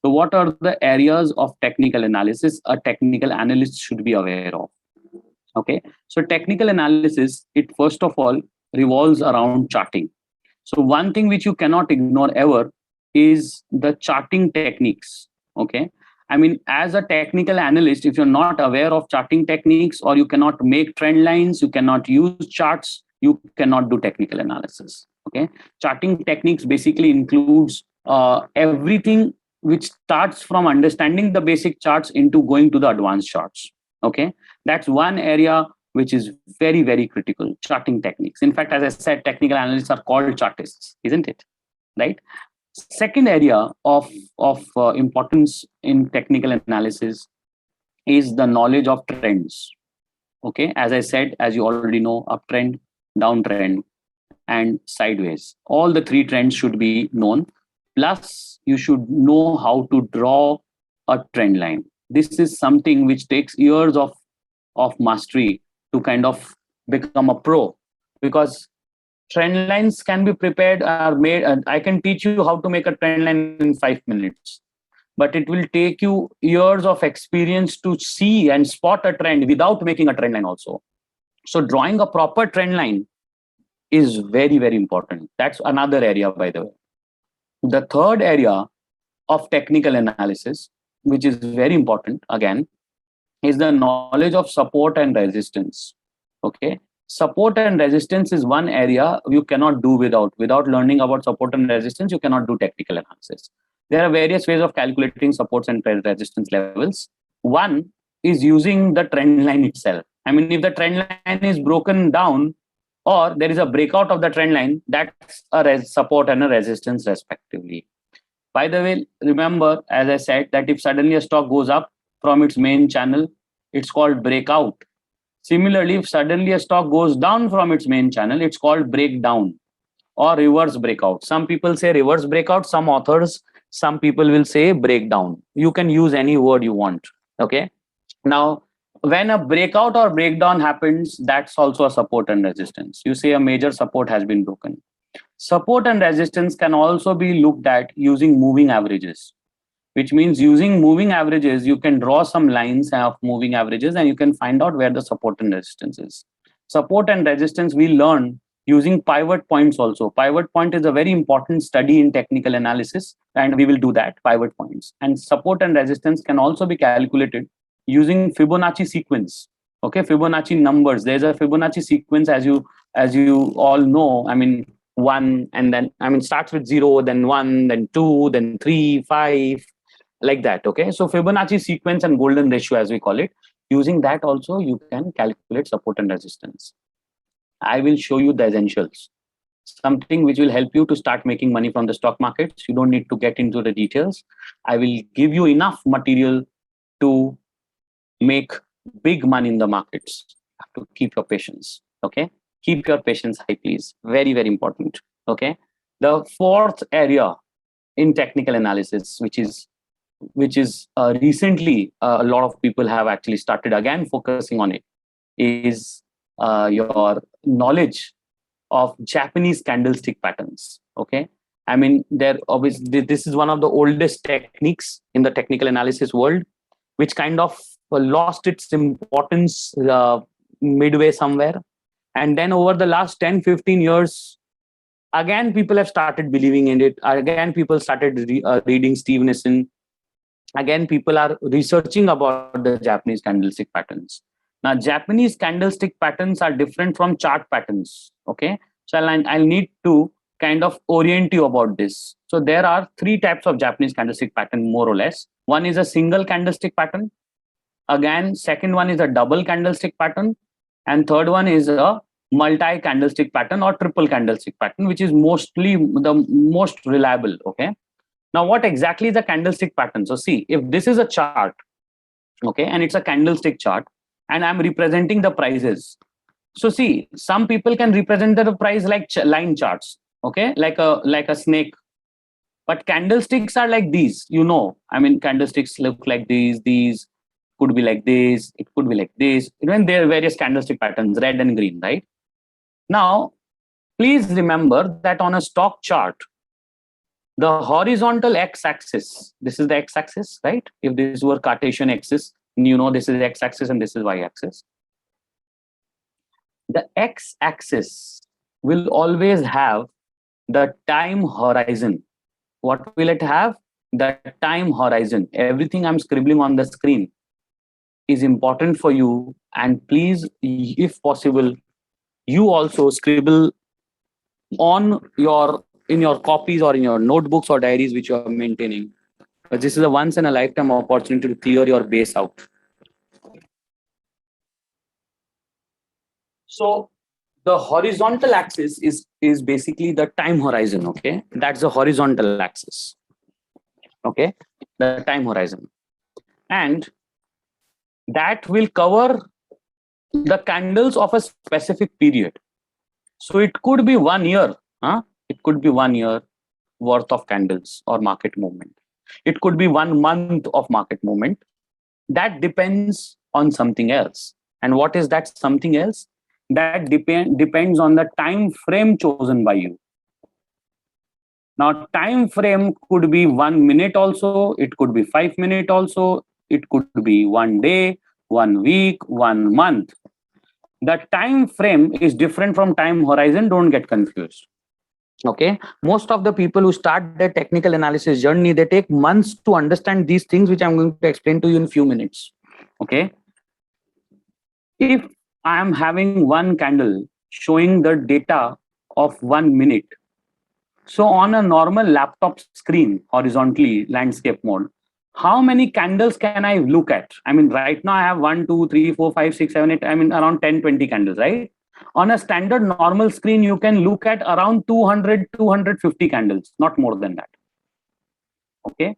So what are the areas of technical analysis a technical analyst should be aware of? Okay, so technical analysis, it first of all revolves around charting. So one thing which you cannot ignore ever is the charting techniques. Okay, I mean, as a technical analyst, if you're not aware of charting techniques, or you cannot make trend lines, you cannot use charts, you cannot do technical analysis. Okay, charting techniques basically includes everything which starts from understanding the basic charts into going to the advanced charts. Okay, that's one area which is very, very critical, charting techniques. In fact, as I said, technical analysts are called chartists, isn't it? Right? Second area of importance in technical analysis is the knowledge of trends. Okay, as I said, as you already know, uptrend, downtrend, and sideways. All the three trends should be known. Plus, you should know how to draw a trend line. This is something which takes years of mastery to kind of become a pro, because trend lines can be prepared or made, and I can teach you how to make a trend line in 5 minutes, but it will take you years of experience to see and spot a trend without making a trend line also. So drawing a proper trend line is very, very important. That's another area, by the way. The third area of technical analysis, which is very important again, is the knowledge of support and resistance. Okay, support and resistance is one area you cannot do without learning about support and resistance. You cannot do technical analysis. There are various ways of calculating supports and resistance levels. One is using the trend line itself. I mean, if the trend line is broken down or there is a breakout of the trend line, that's a support and a resistance respectively. By the way, remember, as I said, that if suddenly a stock goes up from its main channel, it's called breakout. Similarly, if suddenly a stock goes down from its main channel, it's called breakdown or reverse breakout. Some people say reverse breakout, some authors, some people will say breakdown. You can use any word you want. Okay. Now, when a breakout or breakdown happens, that's also a support and resistance. You say a major support has been broken. Support and resistance can also be looked at using moving averages, which means using moving averages, you can draw some lines of moving averages and you can find out where the support and resistance is. Support and resistance we learn using pivot points also. Pivot point is a very important study in technical analysis, and we will do that, pivot points. And support and resistance can also be calculated using Fibonacci sequence. Okay, Fibonacci numbers. There's a Fibonacci sequence, as you all know. I mean, one, and then starts with 0, then 1, then 2, then 3, 5, like that. Okay, so Fibonacci sequence and golden ratio, as we call it. Using that also, you can calculate support and resistance. I will show you the essentials, something which will help you to start making money from the stock markets. You don't need to get into the details. I will give you enough material to make big money in the markets. You have to keep your patience. Okay, keep your patience high, please. Very, very important. Okay, the fourth area in technical analysis, which is recently a lot of people have actually started again focusing on it, is your knowledge of Japanese candlestick patterns. Okay, I mean, this is one of the oldest techniques in the technical analysis world, which kind of lost its importance midway somewhere, and then over the last 10-15 years, again people have started believing in it. Again, people started reading Stevenson. Again, people are researching about the Japanese candlestick patterns. Now, Japanese candlestick patterns are different from chart patterns. Okay, so I'll need to kind of orient you about this. So there are three types of Japanese candlestick pattern, more or less. One is a single candlestick pattern. Again, second one is a double candlestick pattern. And third one is a multi candlestick pattern or triple candlestick pattern, which is mostly the most reliable. Okay. Now, what exactly is a candlestick pattern? So see, if this is a chart, okay, and it's a candlestick chart, and I'm representing the prices. So see, some people can represent the price like line charts, okay, like a snake. But candlesticks are like these, you know. I mean, candlesticks look like these could be like this, it could be like this. Even there are various candlestick patterns, red and green, right? Now, please remember that on a stock chart, The horizontal x-axis, this is the x-axis, right? If this were Cartesian axis, you know this is x-axis and this is y-axis. The x-axis will always have the time horizon. What will it have? The time horizon. Everything I'm scribbling on the screen is important for you, and please, if possible, you also scribble on in your copies or in your notebooks or diaries which you are maintaining. But this is a once in a lifetime opportunity to clear your base out. So the horizontal axis is basically the time horizon. Okay, that's the horizontal axis. Okay, the time horizon, and that will cover the candles of a specific period. So it could be 1 year. It could be 1 year worth of candles or market movement. It could be 1 month of market movement. That depends on something else. And what is that something else? That depends on the time frame chosen by you. Now, time frame could be 1 minute also, it could be 5 minutes also, it could be 1 day, 1 week, 1 month. The time frame is different from time horizon, don't get confused. Okay, most of the people who start their technical analysis journey, they take months to understand these things, which I'm going to explain to you in a few minutes. Okay, if I am having one candle showing the data of 1 minute, so on a normal laptop screen, horizontally landscape mode, how many candles can I look at? I mean, right now I have 1, 2, 3, 4, 5, 6, 7, 8, I mean around 10, 20 candles, right? On a standard normal screen, you can look at around 200, 250 candles, not more than that. Okay.